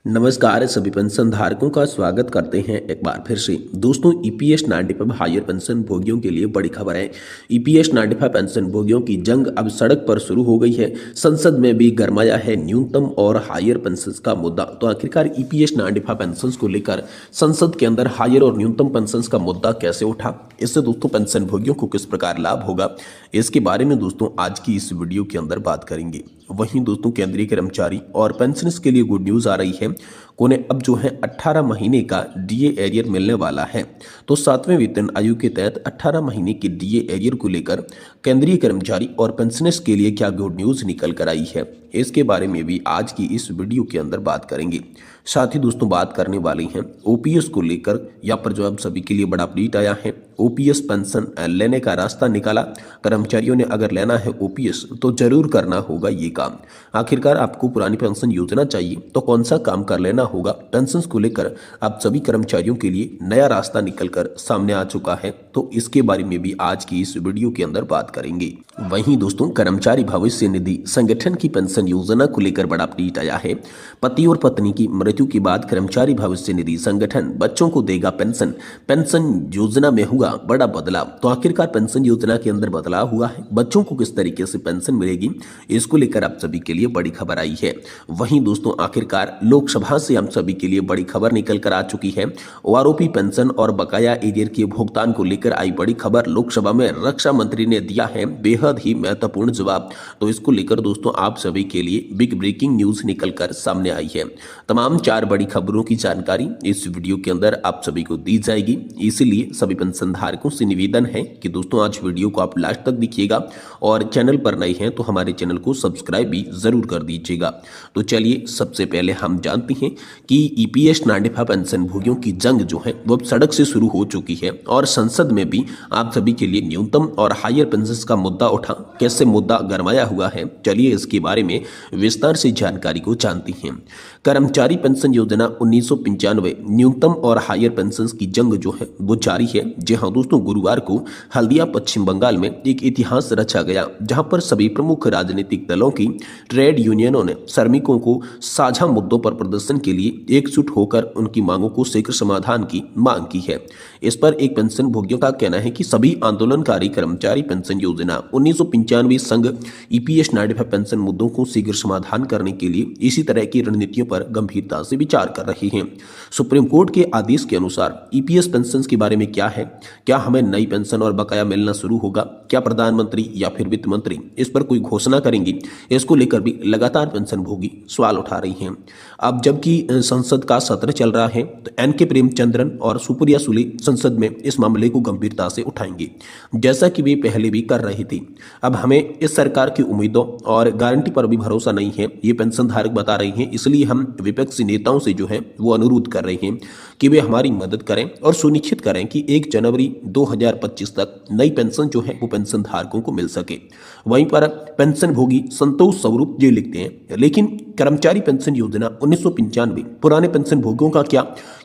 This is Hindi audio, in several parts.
नमस्कार सभी पेंशन धारकों का स्वागत करते हैं एक बार फिर से। दोस्तों ईपीएस 95 हायर पेंशन भोगियों के लिए बड़ी खबर है। ईपीएस 95 पेंशन भोगियों की जंग अब सड़क पर शुरू हो गई है। संसद में भी गरमाया है न्यूनतम और हायर पेंशन का मुद्दा। तो आखिरकार ईपीएस 95 पेंशन को लेकर संसद के अंदर हायर और न्यूनतम पेंशन का मुद्दा कैसे उठा, इससे दोस्तों पेंशन भोगियों को किस प्रकार लाभ होगा, इसके बारे में दोस्तों आज की इस वीडियो के अंदर बात करेंगे। वहीं दोस्तों केंद्रीय कर्मचारी और पेंशनर्स के लिए गुड न्यूज़ आ रही है। उन्हें अब जो है 18 महीने का डीए एरियर मिलने वाला है। तो 7वें वेतन आयोग के तहत 18 महीने के डीए एरियर को लेकर केंद्रीय कर्मचारी और पेंशनर्स के लिए क्या गुड न्यूज़ निकल कर आई है, इसके बारे में भी आज की इस वीडियो के अंदर बात करेंगे। साथ ही दोस्तों बात करने वाले हैं ओपीएस को लेकर। यहाँ पर जो अब सभी के लिए बड़ा अपडेट आया है। ओपीएस पेंशन लेने का रास्ता निकाला। कर्मचारियों ने अगर लेना है ओपीएस तो जरूर करना होगा ये काम। आखिरकार आपको पुरानी पेंशन योजना चाहिए तो कौन सा काम कर लेना होगा, पेंशन को लेकर अब सभी कर्मचारियों के लिए नया रास्ता निकलकर सामने आ चुका है। तो इसके बारे में भी आज की इस वीडियो के अंदर बात करेंगे। वहीं दोस्तों कर्मचारी भविष्य निधि संगठन की पेंशन योजना को लेकर बड़ा अपडेट आया है। पति और पत्नी की मृत्यु के बाद कर्मचारी भविष्य निधि संगठन बच्चों को देगा पेंशन। पेंशन योजना में हुआ बड़ा बदलाव। तो आखिरकार पेंशन योजना के अंदर बदलाव हुआ है। बच्चों को किस तरीके से पेंशन मिलेगी, इसको लेकर आप सभी के लिए बड़ी खबर आई है। वहीं दोस्तों आखिरकार लोकसभा से हम सभी के लिए बड़ी खबर निकल कर आ चुकी है। ओआरओपी पेंशन और बकाया एरियर के भुगतान को लेकर आई बड़ी खबर। लोकसभा में रक्षा मंत्री ने दिया है बेहद ही महत्वपूर्ण जवाब। तो इसको लेकर दोस्तों आप सभी के लिए बिग ब्रेकिंग न्यूज निकल कर सामने आई है। तमाम 4 बड़ी खबरों की जानकारी इस वीडियो के अंदर आप सभी को दी जाएगी। इसीलिए सभी पेंशन धारकों से निवेदन है कि दोस्तों आज वीडियो को आप लास्ट तक देखिएगा और चैनल पर नए हैं तो हमारे चैनल को सब्सक्राइब भी जरूर कर दीजिएगा। तो चलिए सबसे पहले हम जानते हैं कि ईपीएस 95 पेंशन भोगियों की जंग जो है वो अब सड़क से शुरू हो चुकी है और संसद में भी आप सभी के लिए न्यूनतम और हायर पेंशन का मुद्दा उठा। कैसे मुद्दा गरमाया हुआ है, चलिए इसके बारे में विस्तार से जानकारी को जानते हैं। कर्मचारी पेंशन योजना 1995 न्यूनतम और हायर पेंशन की जंग जो है वो जारी है। जी हाँ दोस्तों, गुरुवार को हल्दिया पश्चिम बंगाल में एक इतिहास रचा गया जहां पर सभी प्रमुख राजनीतिक दलों की ट्रेड यूनियनों ने श्रमिकों को साझा मुद्दों पर प्रदर्शन के लिए एकजुट होकर उनकी मांगों को शीघ्र समाधान की मांग की है। इस पर एक पेंशन भोगियों का कहना है कि सभी आंदोलनकारी कर्मचारी पेंशन योजना 1995 संघ ईपीएस 95 पेंशन मुद्दों को शीघ्र समाधान करने के लिए इसी तरह की रणनीतियों पर गंभीरता से विचार कर रही हैं। सुप्रीम कोर्ट के आदेश के अनुसार ईपीएस पेंशन के बारे में क्या है, क्या हमें नई पेंशन और बकाया मिलना शुरू होगा, क्या प्रधानमंत्री या फिर वित्त मंत्री इस पर कोई घोषणा करेंगी, इसको लेकर भी लगातार पेंशन भोगी सवाल उठा रही हैं। अब जबकि संसद का सत्र चल रहा है तो एनके प्रेमचंद्रन और सुप्रिया सुले संसद में इस मामले को गंभीरता से उठाएंगे, जैसा कि वे पहले भी कर रही थी। अब हमें इस सरकार की उम्मीदों और गारंटी पर भी भरोसा नहीं है, ये पेंशन धारक बता रही हैं। इसलिए हम विपक्षी नेताओं से जो है वो अनुरोध कर रहे हैं कि वे हमारी मदद करें और सुनिश्चित करें कि 1 जनवरी 2025 तक नई पेंशन जो है वो पेंशन धारकों को मिल सके। वहीं पर पेंशन भोगी संतोष स्वरूप जी लिखते हैं, लेकिन कर्मचारी पेंशन योजना 1995 पुराने पेंशन भोगियों का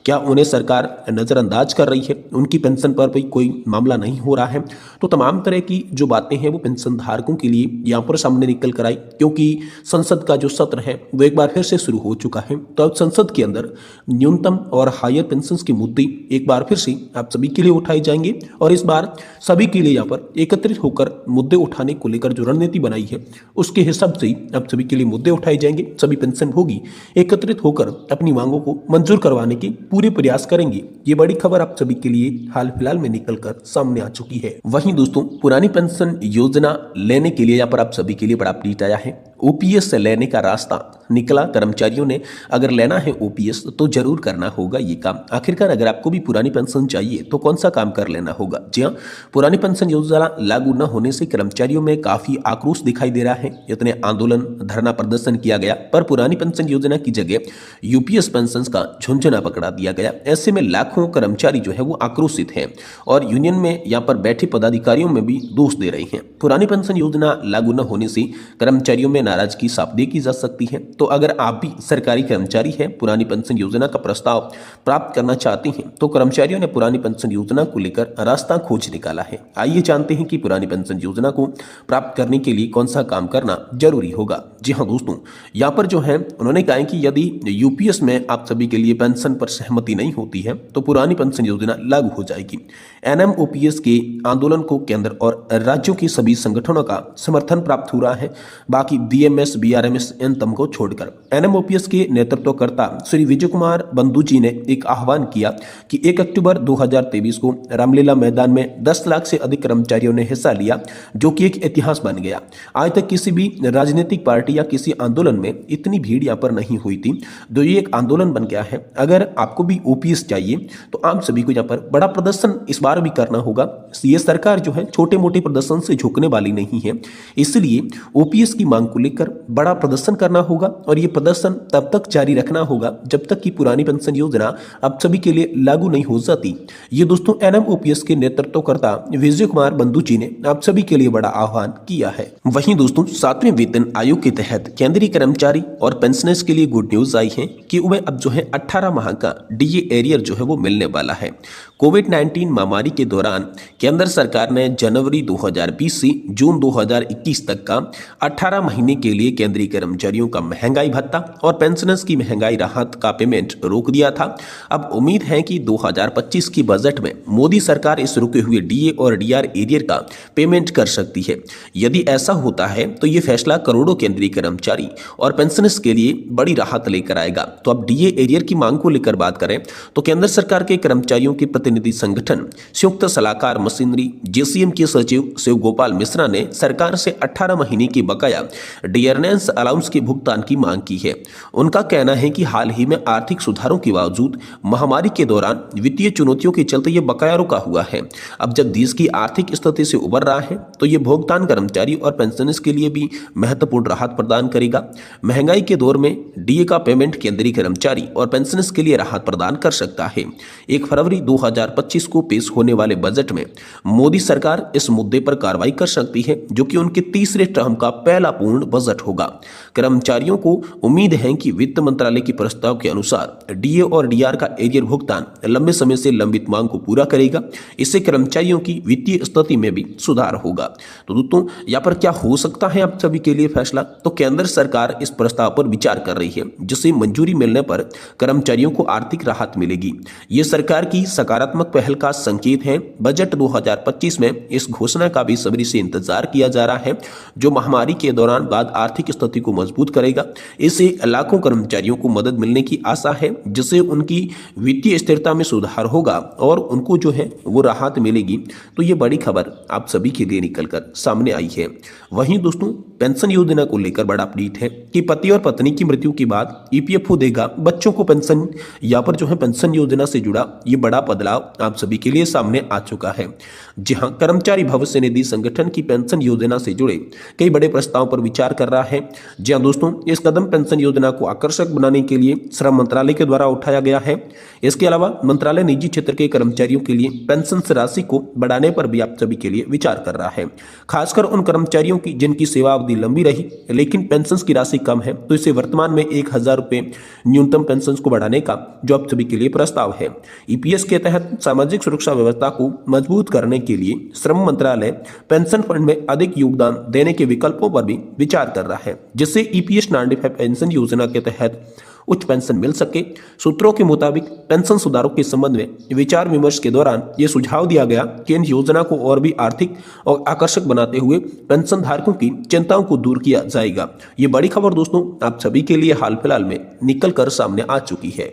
क्या उन्हें सरकार नज़रअंदाज कर रही है, उनकी पेंशन पर भी कोई मामला नहीं हो रहा है। तो तमाम तरह की जो बातें हैं वो पेंशन धारकों के लिए यहाँ पर सामने निकल कर आई, क्योंकि संसद का जो सत्र है वो एक बार फिर से शुरू हो चुका है। तो अब संसद के अंदर न्यूनतम और हायर पेंशन के मुद्दे एक बार फिर से आप सभी के लिए उठाए जाएंगे और इस बार सभी के लिए यहाँ पर एकत्रित होकर मुद्दे उठाने को लेकर जो रणनीति बनाई है उसके हिसाब से आप सभी के लिए मुद्दे उठाए जाएंगे। सभी पेंशन भोगी एकत्रित होकर अपनी मांगों को मंजूर करवाने के पूरे प्रयास करेंगे। ये बड़ी खबर आप सभी के लिए हाल फिलहाल में निकलकर सामने आ चुकी है। वहीं दोस्तों पुरानी पेंशन योजना लेने के लिए यहाँ पर आप सभी के लिए बड़ा अपडेट आया है। ओपीएस से लेने का रास्ता निकला। कर्मचारियों ने अगर लेना है ओपीएस तो जरूर करना होगा ये काम। आखिरकार अगर आपको भी पुरानी पेंशन चाहिए तो कौन सा काम कर लेना होगा। जी हाँ, पुरानी पेंशन योजना लागू न होने से कर्मचारियों में काफी आक्रोश दिखाई दे रहा है। इतने आंदोलन धरना प्रदर्शन किया गया पर पुरानी पेंशन योजना की जगह यूपीएस पेंशन का झुंझुना पकड़ा दिया गया। ऐसे में लाखों कर्मचारी जो है वो आक्रोशित है और यूनियन में यहाँ पर बैठे पदाधिकारियों में भी दोष दे रहे हैं। पुरानी पेंशन योजना लागू न होने से कर्मचारियों में नाराजगी साफ देखी जा सकती है। तो अगर आप भी सरकारी कर्मचारी हैं, पुरानी पेंशन योजना का प्रस्ताव प्राप्त करना चाहते हैं, तो कर्मचारियों ने पुरानी पेंशन योजना को लेकर रास्ता खोज निकाला है। आइए जानते हैं कि पुरानी पेंशन योजना को प्राप्त करने के लिए कौन सा काम करना जरूरी होगा। जी हाँ दोस्तों, यहाँ पर जो है उन्होंने कहा है कि यदि यूपीएस में आप सभी के लिए पेंशन पर सहमति नहीं होती है तो पुरानी पेंशन योजना लागू हो जाएगी। एनएमओपीएस के आंदोलन को केंद्र और राज्यों के सभी संगठनों का समर्थन प्राप्त हो रहा है, बाकी बीएमएस बीआरएमएस इन तम को छोड़कर। एनएमओपीएस के नेतृत्वकर्ता श्री विजय कुमार बंधु जी ने एक आह्वान किया कि 1 अक्टूबर 2023 को रामलीला मैदान में 10 लाख से अधिक कर्मचारियों ने हिस्सा लिया, जो कि एक इतिहास बन गया। आज तक किसी भी राजनीतिक पार्टी या किसी आंदोलन में इतनी भीड़ यहाँ पर नहीं हुई थी, तो ये एक आंदोलन बन गया है। अगर आपको भी ओपीएस चाहिए तो आप सभी को यहाँ पर बड़ा प्रदर्शन इस बार भी करना होगा। ये सरकार जो है छोटे मोटे प्रदर्शन से झुकने वाली नहीं है, इसलिए ओपीएस की मांग को लेकर बड़ा प्रदर्शन करना होगा और ये प्रदर्शन तब तक जारी रखना होगा जब तक कि पुरानी पेंशन योजना आप सभी के लिए लागू नहीं हो जाती। ये दोस्तों एनएमओपीएस के नेतृत्वकर्ता विजय कुमार बंधु जी ने आप सभी के लिए बड़ा आह्वान किया है। वहीं दोस्तों 7वें वेतन आयोग के तहत केंद्रीय कर्मचारी और पेंशनर्स के लिए गुड न्यूज आई है कि उन्हें अब जो है 18 माह का डीए एरियर जो है वो मिलने वाला है। कोविड-19 महामारी के दौरान केंद्र सरकार ने जनवरी 2020 से जून 2021 तक का 18 महीने के लिए केंद्रीय कर्मचारियों का महंगाई भत्ता और पेंशनर्स की महंगाई राहत का पेमेंट रोक दिया था। अब उम्मीद है कि 2025 की बजट में मोदी सरकार इस रुके हुए डीए और डीआर एरियर का पेमेंट कर सकती है। यदि ऐसा होता है तो ये फैसला करोड़ों केंद्रीय कर्मचारी और पेंशनर्स के लिए बड़ी राहत लेकर आएगा। तो अब डीए एरियर की मांग को लेकर बात करें तो केंद्र सरकार के कर्मचारियों के प्रतिनिधि संगठन संयुक्त सलाहकार मशीनरी जेसीएम के सचिव शिव गोपाल मिश्रा ने सरकार से 18 महीने की बकाया डियरनेंस अलाउंस के भुगतान की मांग की है। उनका कहना है कि हाल ही में आर्थिक सुधारों के बावजूद महामारी के दौरान वित्तीय चुनौतियों के चलते यह बकाया रुका हुआ है। अब जब देश की आर्थिक स्थिति से उबर रहा है तो यह भुगतान कर्मचारी और पेंशनर्स के लिए भी महत्वपूर्ण राहत प्रदान करेगा। महंगाई के दौर में डीए का पेमेंट केंद्रीय कर्मचारी और पेंशनर्स के लिए राहत प्रदान कर सकता है। 1 फरवरी 2025 को पेश होने वाले बजट में मोदी सरकार इस मुद्दे पर कार्रवाई कर सकती है, जो कि उनके तीसरे टर्म का पहला पूर्ण बजट होगा। कर्मचारियों को उम्मीद है कि वित्त मंत्रालय के प्रस्ताव के अनुसार डीए और डीआर का एरियर भुगतान लंबे समय से लंबित मांग को पूरा करेगा। इससे कर्मचारियों की वित्तीय स्थिति में भी सुधार होगा। तो दोस्तों यहाँ पर क्या हो सकता है आप सभी के लिए फैसला, तो केंद्र सरकार इस प्रस्ताव पर विचार कर रही है, जिसे मंजूरी मिलने पर कर्मचारियों को आर्थिक राहत मिलेगी। ये सरकार की सकारात्मक पहल का संकेत है। बजट 2025 में इस घोषणा का भी सब्री से इंतजार किया जा रहा है, जो महामारी के दौरान बाद आर्थिक स्थिति को मजबूत करेगा। इससे लाखों कर्मचारियों को मदद मिलने की आशा है, जिससे उनकी वित्तीय स्थिरता में सुधार होगा और उनको जो है वो राहत मिलेगी। तो ये बड़ी खबर आप सभी के लिए निकलकर सामने आई है। वहीं दोस्तों पेंशन योजना को लेकर बड़ा अपडेट है कि पति और पत्नी की मृत्यु के बाद ईपीएफओ देगा बच्चों को पेंशन। यहाँ पर जो है पेंशन योजना से जुड़ा ये बड़ा बदलाव आप सभी के लिए सामने आ चुका है। जी हाँ, कर्मचारी भविष्य निधि संगठन की पेंशन योजना से जुड़े कई बड़े प्रस्ताव पर विचार कर रहा है। जी हाँ दोस्तों, इस कदम पेंशन योजना को आकर्षक बनाने के लिए श्रम मंत्रालय के द्वारा उठाया गया है। इसके अलावा मंत्रालय निजी क्षेत्र के कर्मचारियों के लिए पेंशन राशि को बढ़ाने पर भी आप सभी के लिए विचार कर रहा है। खासकर उन कर्मचारियों की जिनकी सेवा अवधि लंबी रही लेकिन पेंशन की राशि कम है, तो इसे वर्तमान में 1000 रुपये न्यूनतम पेंशन को बढ़ाने का जो आप सभी के लिए प्रस्ताव है। ईपीएस के तहत सामाजिक सुरक्षा व्यवस्था को मजबूत करने के लिए श्रम मंत्रालय पेंशन फंड में अधिक योगदान देने के विकल्पों पर भी विचार कर रहा है, जिससे ईपीएस 95 पेंशन योजना के तहत उच्च पेंशन मिल सके। सूत्रों के मुताबिक पेंशन सुधारों के संबंध में विचार विमर्श के दौरान यह सुझाव दिया गया कि इन योजना को और भी आर्थिक और आकर्षक बनाते हुए पेंशन धारकों की चिंताओं को दूर किया जाएगा। ये बड़ी खबर दोस्तों आप सभी के लिए हाल फिलहाल में निकल कर सामने आ चुकी है।